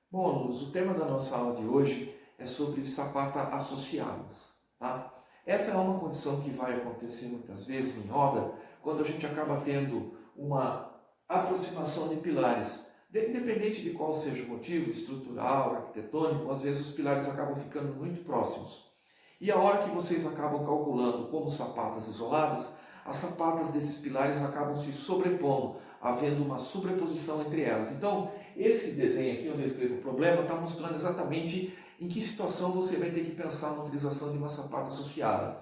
Bom, alunos, o tema da nossa aula de hoje é sobre sapata associadas, tá? Essa é uma condição que vai acontecer muitas vezes em obra, quando a gente acaba tendo uma aproximação de pilares. Independente de qual seja o motivo, estrutural, arquitetônico, às vezes os pilares acabam ficando muito próximos. E a hora que vocês acabam calculando como sapatas isoladas, as sapatas desses pilares acabam se sobrepondo, havendo uma sobreposição entre elas. Então, esse desenho aqui, onde eu escrevo o problema, está mostrando exatamente em que situação você vai ter que pensar na utilização de uma sapata associada.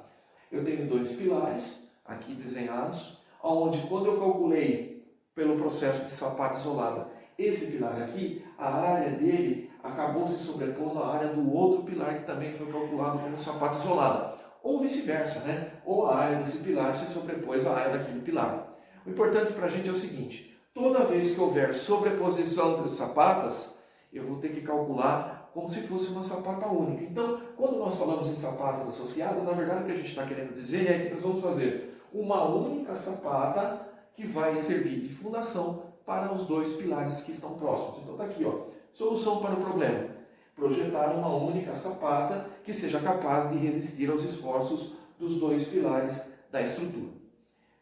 Eu tenho dois pilares aqui desenhados, onde quando eu calculei pelo processo de sapata isolada, esse pilar aqui, a área dele acabou se sobrepondo à área do outro pilar que também foi calculado como sapata isolada. Ou vice-versa, né? Ou a área desse pilar se sobrepôs à área daquele pilar. O importante para a gente é o seguinte: toda vez que houver sobreposição entre sapatas, eu vou ter que calcular como se fosse uma sapata única. Então, quando nós falamos em sapatas associadas, na verdade o que a gente está querendo dizer é que nós vamos fazer uma única sapata que vai servir de fundação para os dois pilares que estão próximos. Então está aqui, ó, solução para o problema: projetar uma única sapata que seja capaz de resistir aos esforços dos dois pilares da estrutura.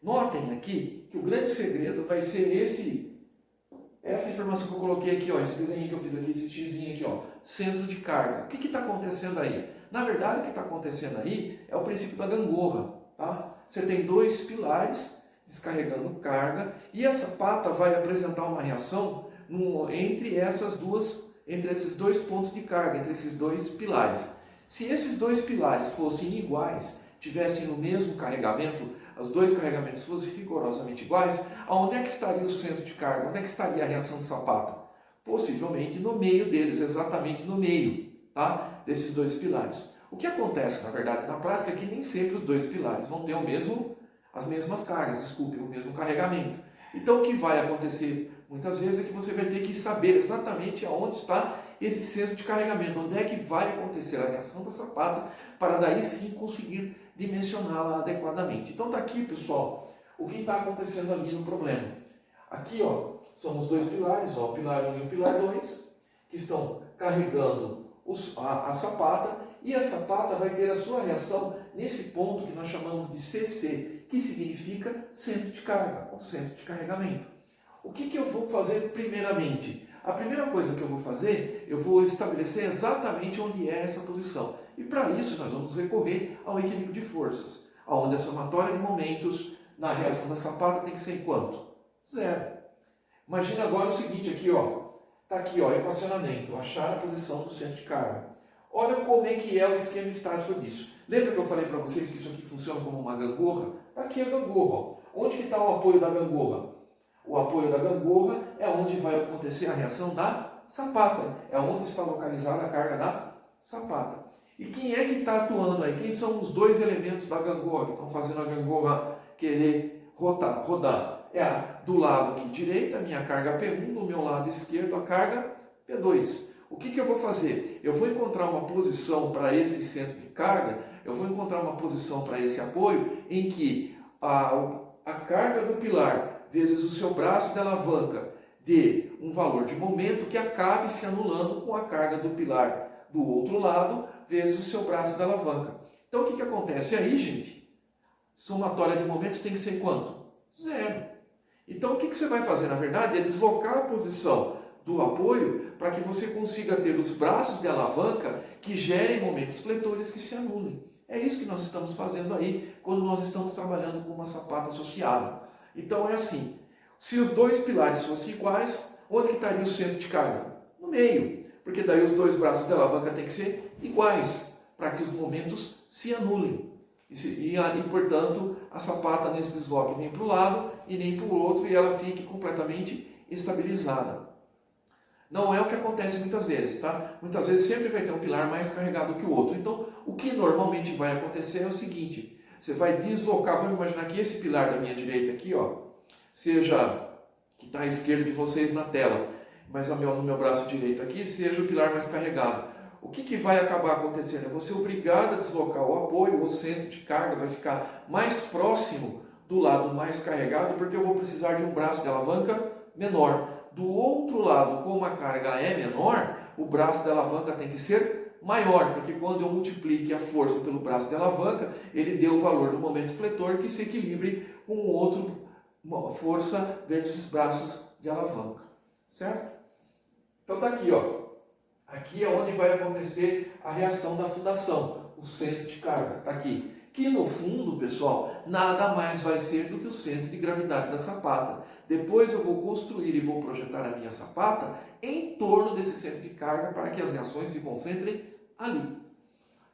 Notem aqui que o grande segredo vai ser essa informação que eu coloquei aqui, ó, esse desenho que eu fiz aqui, esse xizinho aqui, ó, centro de carga. O que está acontecendo aí? Na verdade, o que está acontecendo aí é o princípio da gangorra. Tá? Você tem dois pilares descarregando carga e essa pata vai apresentar uma reação entre esses dois pontos de carga, entre esses dois pilares. Se esses dois pilares fossem iguais, tivessem o mesmo carregamento, os dois carregamentos fossem rigorosamente iguais, aonde é que estaria o centro de carga? Onde é que estaria a reação de sapata? Possivelmente no meio deles, exatamente no meio, tá? Desses dois pilares. O que acontece, na verdade, na prática, é que nem sempre os dois pilares vão ter as mesmas cargas, desculpe, o mesmo carregamento. Então, o que vai acontecer muitas vezes é que você vai ter que saber exatamente aonde está esse centro de carregamento, onde é que vai acontecer a reação da sapata, para daí sim conseguir dimensioná-la adequadamente. Então está aqui, pessoal, o que está acontecendo ali no problema. Aqui, ó, são os dois pilares, ó, o pilar 1 e o pilar 2, que estão carregando a sapata, e a sapata vai ter a sua reação nesse ponto que nós chamamos de CC, que significa centro de carga, ou centro de carregamento. O que eu vou fazer primeiramente? A primeira coisa que eu vou fazer, eu vou estabelecer exatamente onde é essa posição. E para isso nós vamos recorrer ao equilíbrio de forças, onde a somatória de momentos na reação da sapata tem que ser em quanto? Zero. Imagina agora o seguinte aqui, ó. Está aqui, ó, equacionamento, achar a posição do centro de carga. Olha como é que é o esquema estático disso. Lembra que eu falei para vocês que isso aqui funciona como uma gangorra? Está aqui a gangorra, ó. Onde que está o apoio da gangorra? O apoio da gangorra é onde vai acontecer a reação da sapata. É onde está localizada a carga da sapata. E quem é que está atuando aí? Quem são os dois elementos da gangorra que estão fazendo a gangorra querer rodar? É do lado aqui direito, a minha carga P1, do meu lado esquerdo, a carga P2. O que eu vou fazer? Eu vou encontrar uma posição para esse centro de carga, eu vou encontrar uma posição para esse apoio em que a carga do pilar vezes o seu braço de alavanca dê um valor de momento que acabe se anulando com a carga do pilar do outro lado vezes o seu braço de alavanca. Então o que acontece aí, gente? Somatória de momentos tem que ser quanto? Zero. Então o que você vai fazer, na verdade, é deslocar a posição do apoio para que você consiga ter os braços de alavanca que gerem momentos fletores que se anulem. É isso que nós estamos fazendo aí quando nós estamos trabalhando com uma sapata associada. Então é assim, se os dois pilares fossem iguais, onde que estaria o centro de carga? No meio, porque daí os dois braços de alavanca têm que ser iguais, para que os momentos se anulem. E, portanto, a sapata nem se desloque nem para o lado e nem para o outro, e ela fique completamente estabilizada. Não é o que acontece muitas vezes, tá? Muitas vezes sempre vai ter um pilar mais carregado que o outro. Então, o que normalmente vai acontecer é o seguinte: você vai deslocar, vamos imaginar que esse pilar da minha direita aqui, ó, seja, que está à esquerda de vocês na tela, mas no meu braço direito aqui, seja o pilar mais carregado. O que vai acabar acontecendo? É você obrigado a deslocar o apoio, o centro de carga vai ficar mais próximo do lado mais carregado, porque eu vou precisar de um braço de alavanca menor. do outro lado, como a carga é menor, o braço da alavanca tem que ser maior, porque quando eu multiplique a força pelo braço de alavanca, ele deu o valor do momento fletor que se equilibre com o outro força versus braços de alavanca, certo? Então tá aqui, ó. Aqui é onde vai acontecer a reação da fundação, o centro de carga, tá aqui. Que no fundo, pessoal, nada mais vai ser do que o centro de gravidade da sapata. Depois eu vou construir e vou projetar a minha sapata em torno desse centro de carga para que as reações se concentrem ali.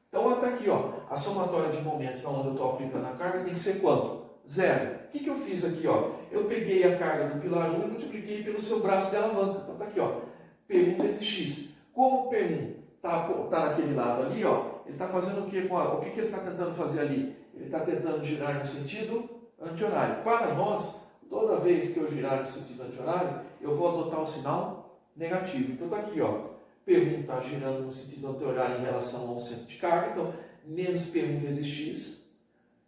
Então até aqui, ó, a somatória de momentos onde eu estou aplicando a carga tem que ser quanto? 0. O que eu fiz aqui, ó? Eu peguei a carga do pilar 1 e multipliquei pelo seu braço de alavanca. Então tá aqui, ó, P1 vezes X. Como o P1 tá naquele lado ali, ó, ele está fazendo o quê? O que ele está tentando fazer ali? Ele está tentando girar no sentido anti-horário. Para nós, toda vez que eu girar no sentido anti-horário, eu vou adotar um sinal negativo. Então está aqui, ó, P1 está girando no sentido anti-horário em relação ao centro de carga, então menos P1 vezes X,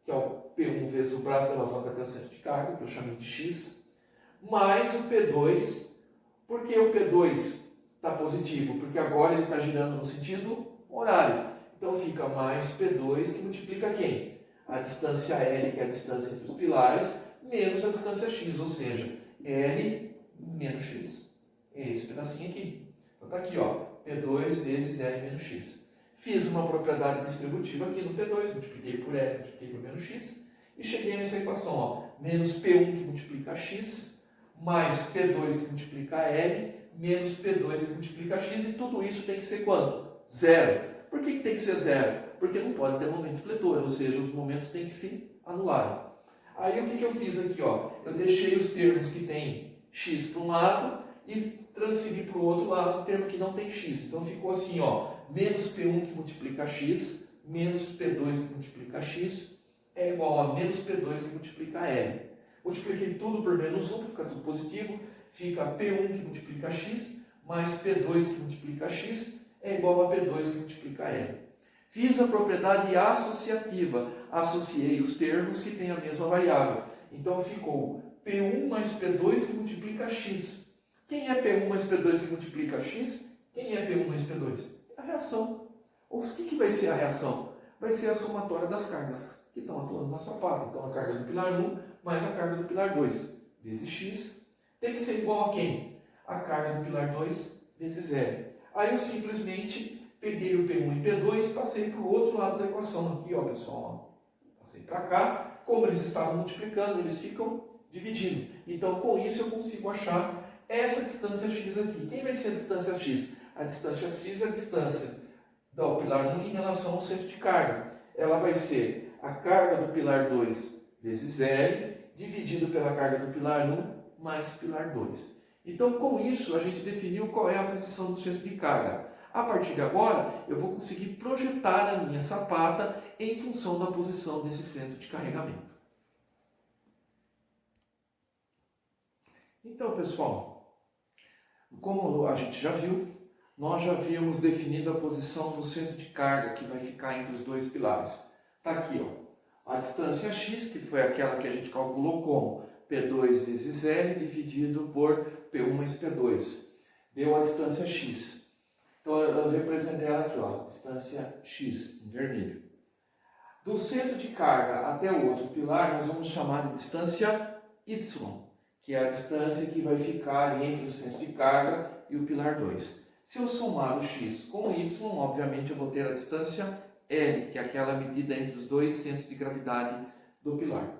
que é o P1 vezes o braço da alavanca até o centro de carga, que eu chamei de X, mais o P2, porque o P2 está positivo, porque agora ele está girando no sentido horário. Então fica mais P2 que multiplica quem? A distância L, que é a distância entre os pilares, menos a distância X, ou seja, L menos X. É esse pedacinho aqui. Então está aqui, ó, P2 vezes L menos X. Fiz uma propriedade distributiva aqui no P2, multipliquei por L, multipliquei por menos X, e cheguei nessa equação, ó, menos P1 que multiplica X, mais P2 que multiplica L, menos P2 que multiplica X, e tudo isso tem que ser quanto? 0. Por que tem que ser 0? Porque não pode ter momento fletor, ou seja, os momentos têm que se anularem. Aí o que eu fiz aqui? Ó? Eu deixei os termos que tem X para um lado e transferi para o outro lado o termo que não tem X. Então ficou assim, ó, menos P1 que multiplica X, menos P2 que multiplica X, é igual a menos P2 que multiplica L. Multipliquei tudo por menos 1, para ficar tudo positivo, fica P1 que multiplica X, mais P2 que multiplica X, é igual a P2 que multiplica L. Fiz a propriedade associativa, associei os termos que têm a mesma variável. Então ficou P1 mais P2 que multiplica X. Quem é P1 mais P2 que multiplica X? Quem é P1 mais P2? A reação. Ou o que vai ser a reação? Vai ser a somatória das cargas que estão atuando na sapata. Então a carga do pilar 1 mais a carga do pilar 2 vezes X tem que ser igual a quem? A carga do pilar 2 vezes L. Aí eu simplesmente peguei o P1 e P2 e passei para o outro lado da equação. Aqui, ó, pessoal, ó. Passei para cá. Como eles estavam multiplicando, eles ficam dividindo. Então, com isso, eu consigo achar essa distância x aqui. Quem vai ser a distância x? A distância x é a distância do pilar 1 em relação ao centro de carga. Ela vai ser a carga do pilar 2 vezes L, dividido pela carga do pilar 1 mais pilar 2. Então, com isso, a gente definiu qual é a posição do centro de carga. A partir de agora, eu vou conseguir projetar a minha sapata em função da posição desse centro de carregamento. Então, pessoal, como a gente já viu, nós já havíamos definido a posição do centro de carga que vai ficar entre os dois pilares. Está aqui, ó, a distância x, que foi aquela que a gente calculou como P2 vezes L dividido por P1 mais P2. Deu a distância x. Então eu representei ela aqui, ó, distância x, em vermelho. Do centro de carga até o outro pilar, nós vamos chamar de distância y, que é a distância que vai ficar entre o centro de carga e o pilar 2. Se eu somar o x com o y, obviamente eu vou ter a distância L, que é aquela medida entre os dois centros de gravidade do pilar. O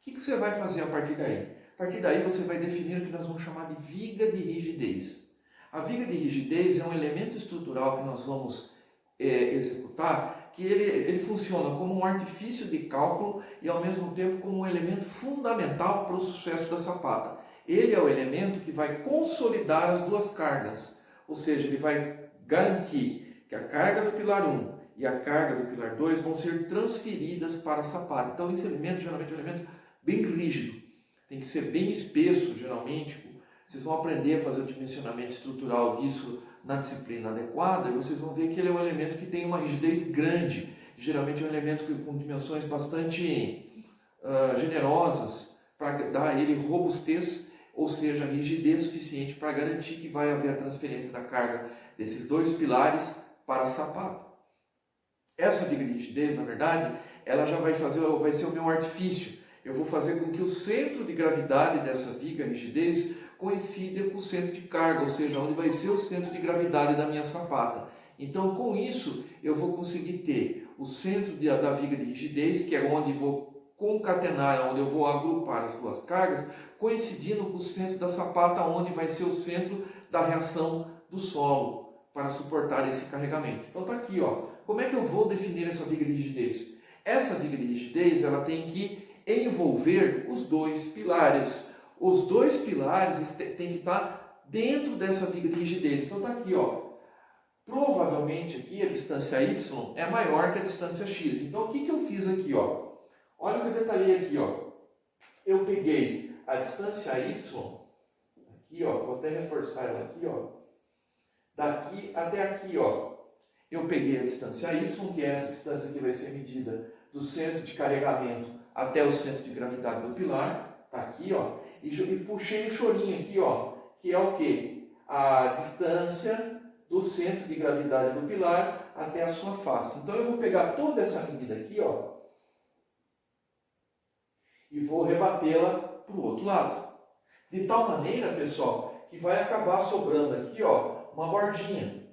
que você vai fazer a partir daí? A partir daí você vai definir o que nós vamos chamar de viga de rigidez. A viga de rigidez é um elemento estrutural que nós vamos executar, que ele funciona como um artifício de cálculo e ao mesmo tempo como um elemento fundamental para o sucesso da sapata. Ele é o elemento que vai consolidar as duas cargas, ou seja, ele vai garantir que a carga do pilar 1 e a carga do pilar 2 vão ser transferidas para a sapata. Então esse elemento geralmente é um elemento bem rígido, tem que ser bem espesso geralmente. Vocês vão aprender a fazer o dimensionamento estrutural disso na disciplina adequada e vocês vão ver que ele é um elemento que tem uma rigidez grande. Geralmente é um elemento com dimensões bastante generosas para dar a ele robustez, ou seja, rigidez suficiente para garantir que vai haver a transferência da carga desses dois pilares para a sapata. Essa viga de rigidez, na verdade, ela já vai ser o meu artifício. Eu vou fazer com que o centro de gravidade dessa viga rigidez coincida com o centro de carga, ou seja, onde vai ser o centro de gravidade da minha sapata. Então, com isso, eu vou conseguir ter o centro da viga de rigidez, que é onde vou concatenar, onde eu vou agrupar as duas cargas, coincidindo com o centro da sapata, onde vai ser o centro da reação do solo para suportar esse carregamento. Então está aqui, ó. Como é que eu vou definir essa viga de rigidez? Essa viga de rigidez, ela tem que envolver os dois pilares. Os dois pilares têm que estar dentro dessa viga de rigidez. Então está aqui, ó. Provavelmente aqui a distância y é maior que a distância x. Então o que eu fiz aqui, ó? Olha o que eu detalhei aqui, ó. Eu peguei a distância y, aqui, ó, vou até reforçar ela aqui, ó. Daqui até aqui, ó. Eu peguei a distância y, que é essa distância que vai ser medida do centro de carregamento até o centro de gravidade do pilar, tá aqui, ó. E puxei o chorinho aqui, ó, que é o quê? A distância do centro de gravidade do pilar até a sua face. Então eu vou pegar toda essa medida aqui, ó, e vou rebatê-la para o outro lado. De tal maneira, pessoal, que vai acabar sobrando aqui, ó, uma bordinha.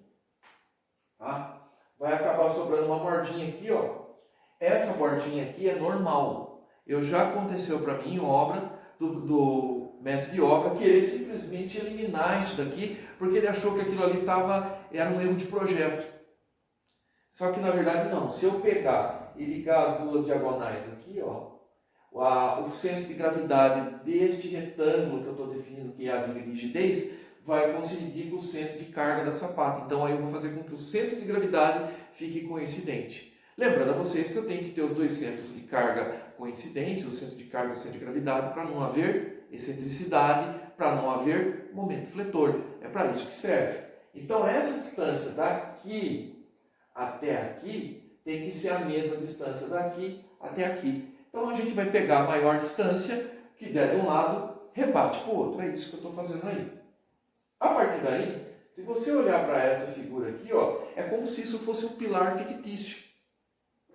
Tá? Vai acabar sobrando uma bordinha aqui, ó. Essa bordinha aqui é normal. Já aconteceu para mim em obra do mestre de obra querer simplesmente eliminar isso daqui, porque ele achou que aquilo ali era um erro de projeto. Só que na verdade não. Se eu pegar e ligar as duas diagonais aqui, ó, o centro de gravidade deste retângulo que eu estou definindo, que é a viga de rigidez, vai coincidir com o centro de carga da sapata. Então aí eu vou fazer com que o centro de gravidade fique coincidente. Lembrando a vocês que eu tenho que ter os dois centros de carga coincidentes, o centro de carga e o centro de gravidade, para não haver excentricidade, para não haver momento fletor. É para isso que serve. Então essa distância daqui até aqui tem que ser a mesma distância daqui até aqui. Então a gente vai pegar a maior distância que der de um lado, rebate para o outro. É isso que eu estou fazendo aí. A partir daí, se você olhar para essa figura aqui, ó, é como se isso fosse um pilar fictício.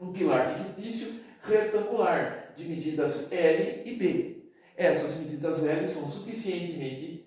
Um pilar fictício retangular, de medidas L e B. Essas medidas L são suficientemente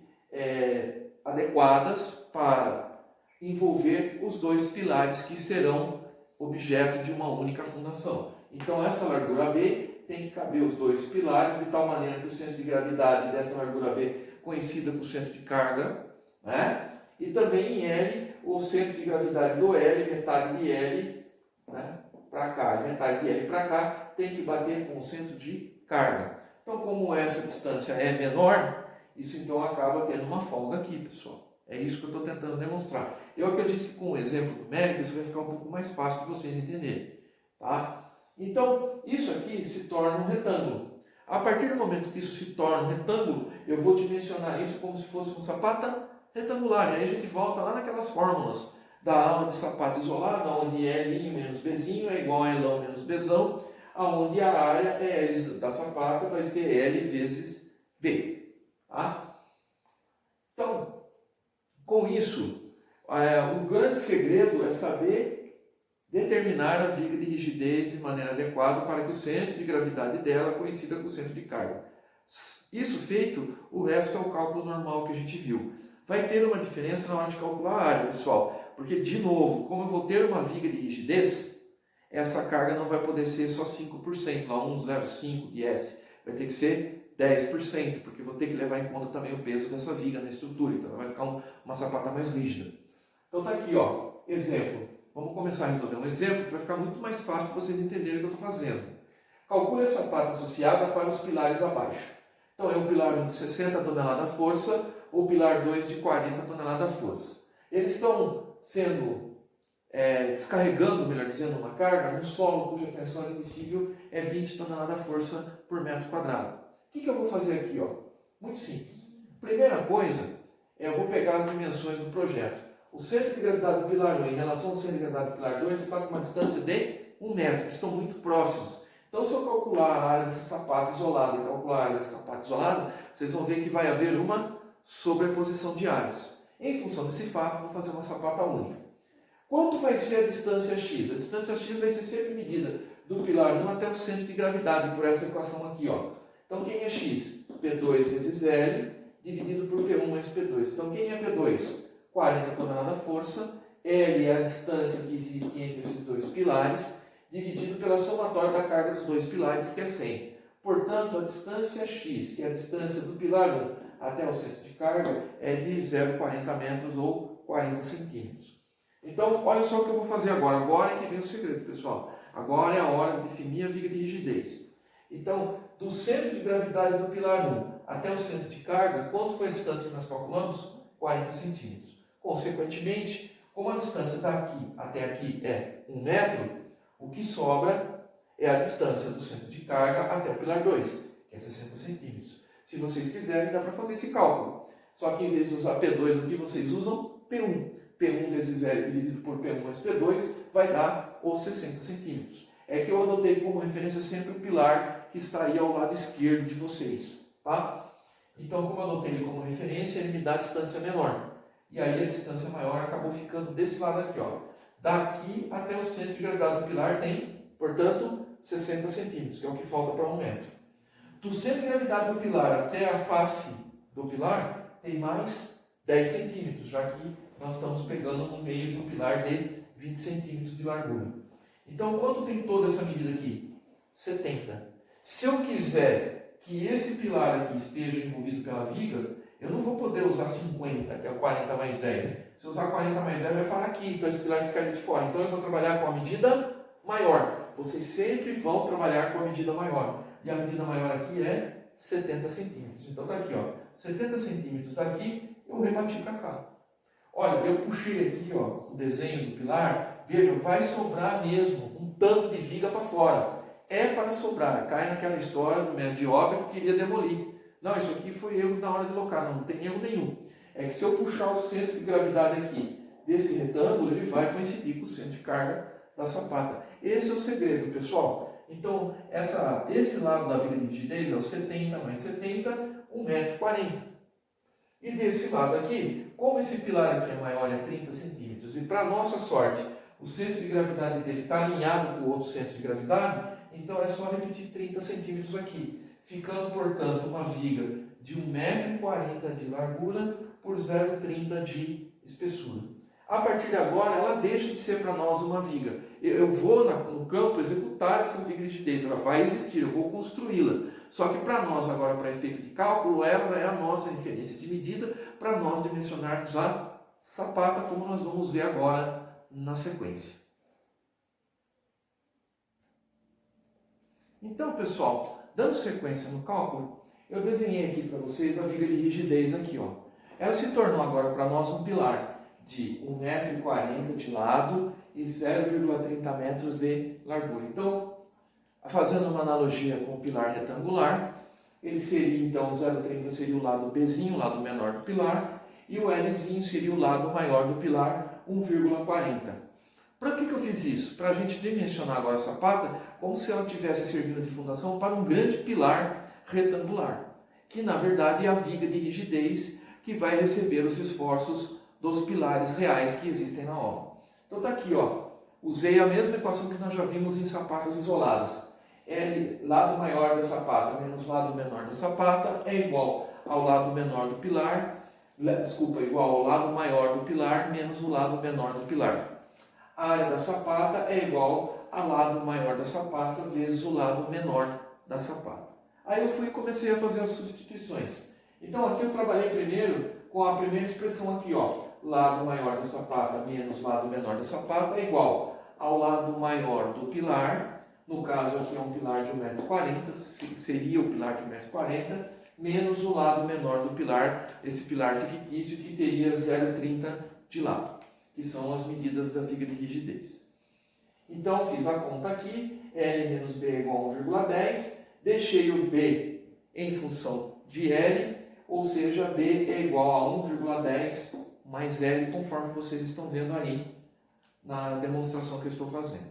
adequadas para envolver os dois pilares que serão objeto de uma única fundação. Então essa largura B tem que caber os dois pilares, de tal maneira que o centro de gravidade dessa largura B coincida com o centro de carga, né? E também em L, o centro de gravidade do L, metade de L, né, para cá, e metade de L para cá, tem que bater com o centro de carga. Então, como essa distância é menor, isso então acaba tendo uma folga aqui, pessoal. É isso que eu estou tentando demonstrar. Eu acredito que com o exemplo numérico isso vai ficar um pouco mais fácil de vocês entenderem, tá? Então, isso aqui se torna um retângulo. A partir do momento que isso se torna um retângulo, eu vou dimensionar isso como se fosse uma sapata retangular. E aí a gente volta lá naquelas fórmulas da aula de sapata isolada, onde L' menos Bzinho é igual a Lão menos Bzão, onde a área é L da sapata vai ser L vezes B. Tá? Então, com isso, o grande segredo é saber determinar a viga de rigidez de maneira adequada para que o centro de gravidade dela coincida com o centro de carga. Isso feito, o resto é o cálculo normal que a gente viu. Vai ter uma diferença na hora de calcular a área, pessoal, porque, de novo, como eu vou ter uma viga de rigidez, essa carga não vai poder ser só 5%, lá 1,05 de S, vai ter que ser 10%, porque eu vou ter que levar em conta também o peso dessa viga na estrutura, então vai ficar uma sapata mais rígida. Então tá aqui, ó, exemplo. Vamos começar a resolver um exemplo que vai ficar muito mais fácil para vocês entenderem o que eu estou fazendo. Calcule a sapata associada para os pilares abaixo. Então é o pilar 1 de 60 toneladas força, ou o pilar 2 de 40 toneladas força. Eles estão sendo descarregando, melhor dizendo, uma carga num solo cuja tensão admissível é 20 toneladas força por metro quadrado. O que eu vou fazer aqui? Ó? Muito simples. Primeira coisa, eu vou pegar as dimensões do projeto. O centro de gravidade do pilar 1 em relação ao centro de gravidade do pilar 2 está com uma distância de 1 metro, estão muito próximos. Então, se eu calcular a área desse sapato isolado e calcular a área desse sapato isolado, vocês vão ver que vai haver uma sobreposição de áreas. Em função desse fato, vou fazer uma sapata única. Quanto vai ser a distância x? A distância x vai ser sempre medida do pilar 1 até o centro de gravidade, por essa equação aqui. Então, quem é x? P2 vezes L, dividido por P1 mais P2. Então, quem é P2? 40 toneladas força. L é a distância que existe entre esses dois pilares, dividido pela somatória da carga dos dois pilares, que é 100. Portanto, a distância x, que é a distância do pilar 1 até o centro de carga, é de 0,40 metros ou 40 centímetros. Então, olha só o que eu vou fazer agora. Agora é que vem o segredo, pessoal. Agora é a hora de definir a viga de rigidez. Então, do centro de gravidade do pilar 1 até o centro de carga, quanto foi a distância que nós calculamos? 40 centímetros. Consequentemente, como a distância daqui até aqui é 1 metro, o que sobra é a distância do centro de carga até o pilar 2, que é 60 centímetros. Se vocês quiserem, dá para fazer esse cálculo. Só que em vez de usar P2 aqui, vocês usam P1. P1 vezes L dividido por P1 mais P2 vai dar os 60 centímetros. É que eu adotei como referência sempre o pilar que está aí ao lado esquerdo de vocês. Tá? Então, como eu adotei ele como referência, ele me dá a distância menor. E aí a distância maior acabou ficando desse lado aqui. Daqui até o centro de gravidade do pilar tem, portanto, 60 centímetros, que é o que falta para 1 metro. Do centro de gravidade do pilar até a face do pilar, tem mais 10 centímetros, já que nós estamos pegando no meio do pilar de 20 centímetros de largura. Então, quanto tem toda essa medida aqui? 70. Se eu quiser que esse pilar aqui esteja envolvido pela viga, eu não vou poder usar 50, que é o 40 mais 10. Se eu usar 40 mais 10, vai parar aqui, então esse pilar ficaria de fora. Então, eu vou trabalhar com a medida maior. Vocês sempre vão trabalhar com a medida maior. E a medida maior aqui é 70 centímetros. Então, está aqui, 70 centímetros daqui, eu rebati para cá. Olha, eu puxei aqui o desenho do pilar, veja, vai sobrar mesmo um tanto de viga para fora. É para sobrar, cai naquela história do mestre de obra que queria demolir. Não, isso aqui foi erro na hora de locar, não tem erro nenhum. É que se eu puxar o centro de gravidade aqui desse retângulo, ele vai coincidir com o centro de carga da sapata. Esse é o segredo, pessoal. Então, esse lado da viga de rigidez é o 70 mais 70, 1,40 m. E desse lado aqui, como esse pilar aqui é maior, é 30 centímetros, e para nossa sorte, o centro de gravidade dele está alinhado com o outro centro de gravidade, então é só repetir 30 centímetros aqui, ficando, portanto, uma viga de 1,40 m de largura por 0,30 m de espessura. A partir de agora, ela deixa de ser para nós uma viga. Eu vou no campo executar essa viga de rigidez, ela vai existir, eu vou construí-la. Só que para nós, agora, para efeito de cálculo, ela é a nossa referência de medida para nós dimensionarmos a sapata, como nós vamos ver agora na sequência. Então, pessoal, dando sequência no cálculo, eu desenhei aqui para vocês a viga de rigidez aqui. Ela se tornou agora para nós um pilar de 1,40 m de lado e 0,30 metros de largura. Então, fazendo uma analogia com o pilar retangular, ele seria, então, 0,30 seria o lado Bzinho, o lado menor do pilar, e o Lzinho seria o lado maior do pilar, 1,40. Para que eu fiz isso? Para a gente dimensionar agora a sapata como se ela tivesse servindo de fundação para um grande pilar retangular, que na verdade é a viga de rigidez que vai receber os esforços dos pilares reais que existem na obra. Então está aqui, usei a mesma equação que nós já vimos em sapatas isoladas. L, lado maior da sapata menos lado menor da sapata, é igual ao lado menor do pilar, igual ao lado maior do pilar menos o lado menor do pilar. A área da sapata é igual ao lado maior da sapata vezes o lado menor da sapata. Aí eu fui e comecei a fazer as substituições. Então aqui eu trabalhei primeiro com a primeira expressão aqui, lado maior da sapata menos lado menor da sapata é igual ao lado maior do pilar, no caso aqui é um pilar de 1,40 m, seria o pilar de 1,40 m, menos o lado menor do pilar, esse pilar fictício que teria 0,30 de lado, que são as medidas da viga de rigidez. Então fiz a conta aqui, L menos B é igual a 1,10, deixei o B em função de L, ou seja, B é igual a 1,10 mais L, conforme vocês estão vendo aí na demonstração que eu estou fazendo.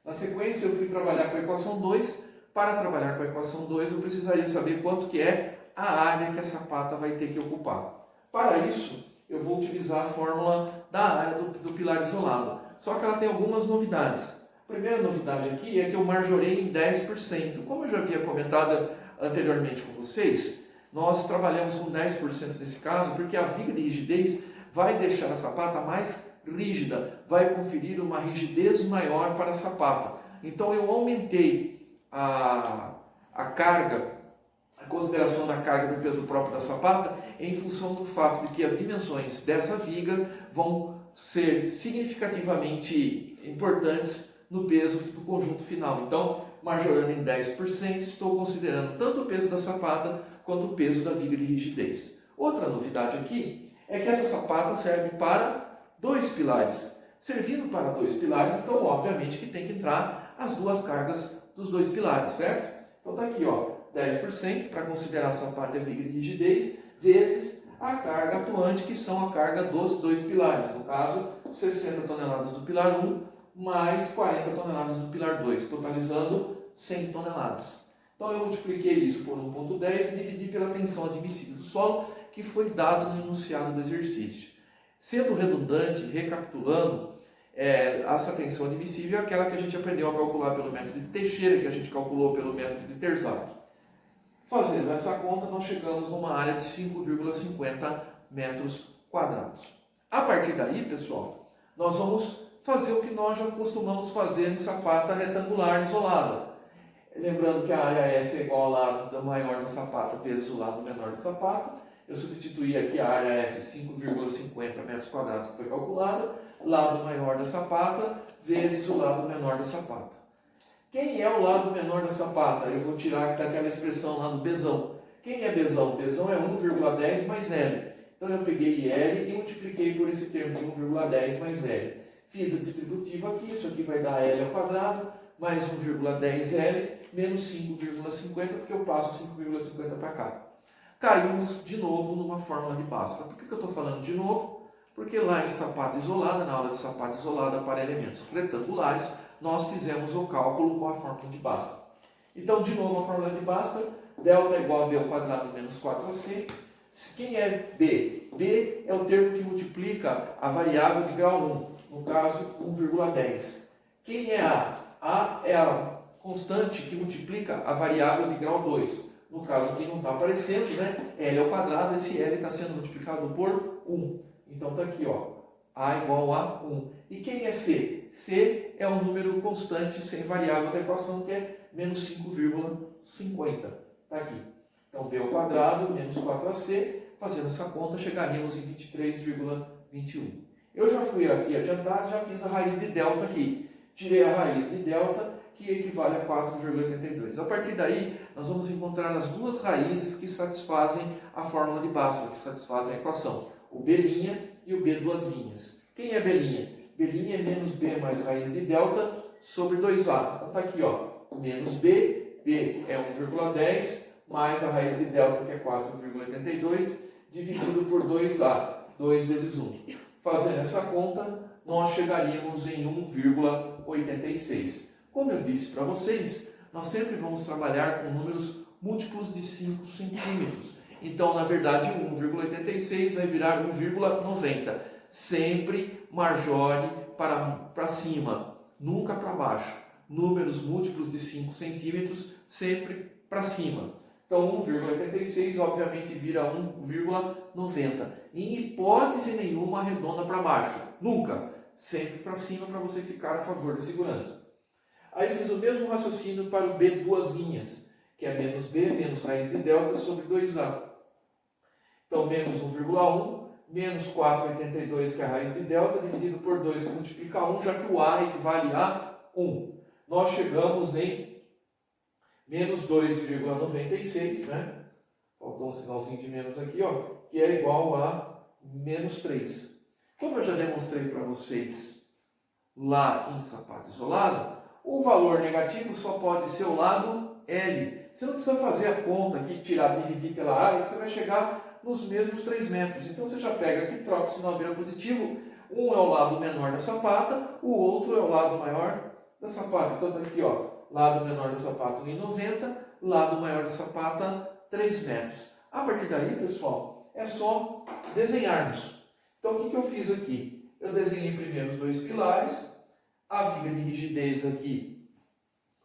Na sequência, eu fui trabalhar com a equação 2 para trabalhar com a equação 2, eu precisaria saber quanto que é a área que a sapata vai ter que ocupar. Para isso, eu vou utilizar a fórmula da área do pilar isolado. Só que ela tem algumas novidades. A primeira novidade aqui é que eu marjorei em 10%. Como eu já havia comentado anteriormente com vocês, nós trabalhamos com 10% nesse caso, porque a viga de rigidez vai deixar a sapata mais rígida, vai conferir uma rigidez maior para a sapata. Então eu aumentei a carga, a consideração da carga do peso próprio da sapata, em função do fato de que as dimensões dessa viga vão ser significativamente importantes no peso do conjunto final. Então, majorando em 10%, estou considerando tanto o peso da sapata quanto o peso da viga de rigidez. Outra novidade aqui é que essa sapata serve para 2 pilares. Servindo para 2 pilares, então obviamente que tem que entrar as duas cargas dos 2 pilares, certo? Então está aqui, ó, 10% para considerar a sapata e a viga de rigidez, vezes a carga atuante, que são a carga dos 2 pilares. No caso, 60 toneladas do pilar 1, mais 40 toneladas do pilar 2, totalizando 100 toneladas. Então eu multipliquei isso por 1,10 e dividi pela tensão admissível do solo, que foi dada no enunciado do exercício. Sendo redundante, recapitulando, essa tensão admissível é aquela que a gente aprendeu a calcular pelo método de Teixeira, que a gente calculou pelo método de Terzak. Fazendo essa conta, nós chegamos numa área de 5,50 metros quadrados. A partir daí, pessoal, nós vamos fazer o que nós já costumamos fazer em sapata retangular isolada. Lembrando que a área S é igual ao lado maior da sapata vezes o lado menor da sapata. Eu substituí aqui a área S 5,50 metros quadrados que foi calculada, lado maior da sapata vezes o lado menor da sapata. Quem é o lado menor da sapata? Eu vou tirar daquela expressão lá do Bzão. Quem é Bzão? Bzão é 1,10 mais L. Então eu peguei L e multipliquei por esse termo de 1,10 mais L. Fiz a distributiva aqui, isso aqui vai dar L ao quadrado, mais 1,10L, menos 5,50, porque eu passo 5,50 para cá. Caímos de novo numa fórmula de Bhaskara. Por que eu estou falando de novo? Porque lá em sapata isolada, na aula de sapata isolada para elementos retangulares, nós fizemos o cálculo com a fórmula de Bhaskara. Então, de novo, a fórmula de Bhaskara, delta é igual a B ao quadrado menos 4AC. Quem é B? B é o termo que multiplica a variável de grau 1, no caso 1,10. Quem é A? A é a constante que multiplica a variável de grau 2. No caso aqui não está aparecendo, né? L ao quadrado, esse L está sendo multiplicado por 1. Então está aqui, ó, A igual a 1. E quem é C? C é um número constante sem variável da equação, que é menos 5,50. Está aqui. Então, B ao quadrado menos 4AC, fazendo essa conta, chegaríamos em 23,21. Eu já fui aqui adiantado, já fiz a raiz de delta aqui. Tirei a raiz de delta, que equivale a 4,82. A partir daí, nós vamos encontrar as duas raízes que satisfazem a fórmula de Bhaskara, que satisfazem a equação. O B' e o B duas linhas. Quem é B'? B' é menos B mais raiz de delta sobre 2A. Então está aqui, ó, menos B, B é 1,10, mais a raiz de delta, que é 4,82, dividido por 2A, 2 vezes 1. Fazendo essa conta, nós chegaríamos em 1,86. Como eu disse para vocês, nós sempre vamos trabalhar com números múltiplos de 5 centímetros. Então, na verdade, 1,86 vai virar 1,90. Sempre marjore para cima, nunca para baixo. Números múltiplos de 5 centímetros, sempre para cima. Então, 1,86 obviamente vira 1,90. Em hipótese nenhuma, arredonda para baixo. Nunca. Sempre para cima, para você ficar a favor da segurança. Aí fiz o mesmo raciocínio para o B duas linhas, que é menos B, menos raiz de delta sobre 2A. Então, menos 1,1, menos 4,82, que é a raiz de delta, dividido por 2, que multiplica 1, já que o A equivale a 1. Nós chegamos em menos 2,96, né? Faltou um sinalzinho de menos aqui, ó, que é igual a menos 3. Como eu já demonstrei para vocês lá em sapata isolado, o valor negativo só pode ser o lado L. Você não precisa fazer a conta aqui, dividir pela área, que você vai chegar nos mesmos 3 metros. Então você já pega aqui, troca o sinal vira positivo. Um é o lado menor da sapata, o outro é o lado maior da sapata. Então está aqui, ó, lado menor da sapata 1,90, lado maior da sapata 3 metros. A partir daí, pessoal, é só desenharmos. Então, o que eu fiz aqui? Eu desenhei primeiro os dois pilares, a viga de rigidez aqui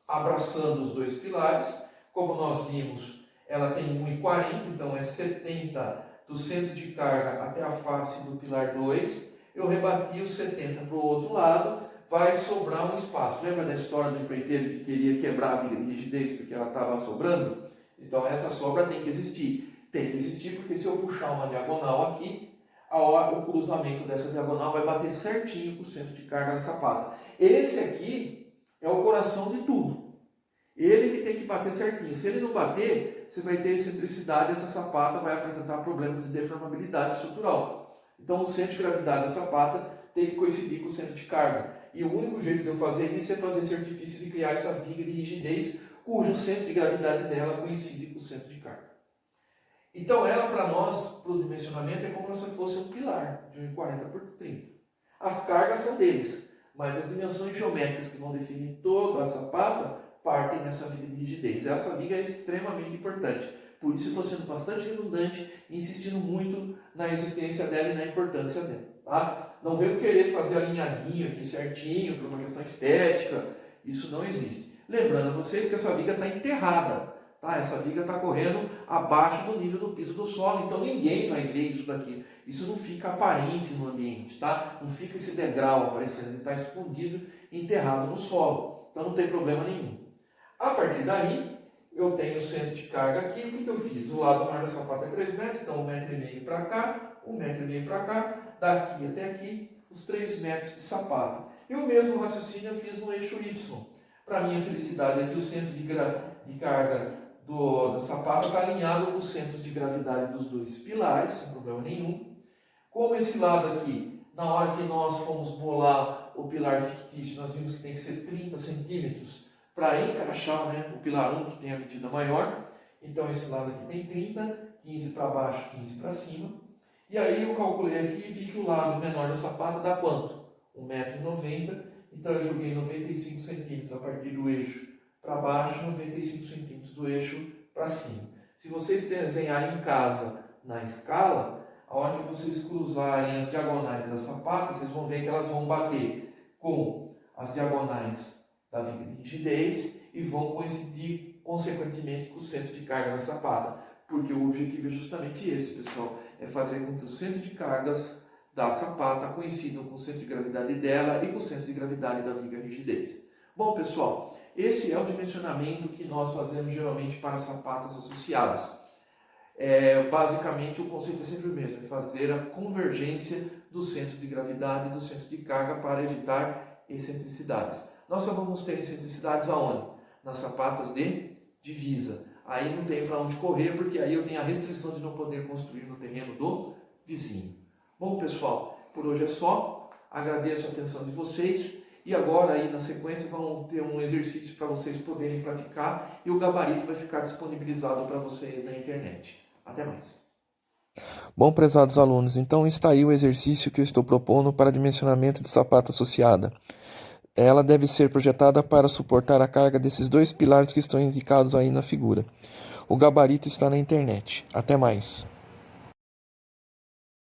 abraçando os dois pilares. Como nós vimos, ela tem 1,40, então é 70 do centro de carga até a face do pilar 2. Eu rebati os 70 para o outro lado, vai sobrar um espaço. Lembra da história do empreiteiro que queria quebrar a viga de rigidez porque ela estava sobrando? Então essa sobra tem que existir. Tem que existir porque se eu puxar uma diagonal aqui, o cruzamento dessa diagonal vai bater certinho com o centro de carga da sapata. Esse aqui é o coração de tudo. Ele que tem que bater certinho. Se ele não bater, você vai ter excentricidade e essa sapata vai apresentar problemas de deformabilidade estrutural. Então o centro de gravidade da sapata tem que coincidir com o centro de carga. E o único jeito de eu fazer isso é fazer esse artifício de criar essa viga de rigidez cujo centro de gravidade dela coincide com o centro de carga. Então ela para nós, para o dimensionamento, é como se fosse um pilar de 1,40 por 30. As cargas são deles, mas as dimensões geométricas que vão definir toda a sapata partem nessa viga de rigidez. Essa viga é extremamente importante. Por isso estou sendo bastante redundante e insistindo muito na existência dela e na importância dela. Tá? Não venho querer fazer alinhadinho aqui certinho por uma questão estética. Isso não existe. Lembrando a vocês que essa viga está enterrada. Tá? Essa viga está correndo abaixo do nível do piso do solo. Então ninguém vai ver isso daqui. Isso não fica aparente no ambiente. Tá? Não fica esse degrau aparecendo. Ele está escondido, enterrado no solo. Então não tem problema nenhum. A partir daí, eu tenho o centro de carga aqui. O que eu fiz? O lado maior da sapata é 3 metros, então 1,5 m para cá, 1,5 m para cá, daqui até aqui, os 3 metros de sapata. E o mesmo raciocínio eu fiz no eixo Y. Para minha felicidade, aqui o centro de carga da sapata está alinhado com os centros de gravidade dos dois pilares, sem problema nenhum. Como esse lado aqui, na hora que nós fomos bolar o pilar fictício, nós vimos que tem que ser 30 centímetros para encaixar, né, o pilar 1 que tem a medida maior. Então esse lado aqui tem 30, 15 para baixo, 15 para cima. E aí eu calculei aqui e vi que o lado menor da sapata dá quanto? 1,90 m. Então eu joguei 95 centímetros a partir do eixo para baixo, 95 centímetros do eixo para cima. Se vocês desenharem em casa na escala, a hora que vocês cruzarem as diagonais da sapata, vocês vão ver que elas vão bater com as diagonais da viga de rigidez e vão coincidir consequentemente com o centro de carga da sapata, porque o objetivo é justamente esse, pessoal, é fazer com que os centros de cargas da sapata coincidam com o centro de gravidade dela e com o centro de gravidade da viga de rigidez. Bom, pessoal, esse é o dimensionamento que nós fazemos geralmente para sapatas associadas. Basicamente o conceito é sempre o mesmo, é fazer a convergência dos centros de gravidade e dos centros de carga para evitar excentricidades. Nós só vamos ter excentricidades aonde? Nas sapatas de divisa. Aí não tem para onde correr, porque aí eu tenho a restrição de não poder construir no terreno do vizinho. Bom, pessoal, por hoje é só. Agradeço a atenção de vocês. E agora, aí na sequência, vamos ter um exercício para vocês poderem praticar. E o gabarito vai ficar disponibilizado para vocês na internet. Até mais. Bom, prezados alunos, então está aí o exercício que eu estou propondo para dimensionamento de sapata associada. Ela deve ser projetada para suportar a carga desses dois pilares que estão indicados aí na figura. O gabarito está na internet. Até mais.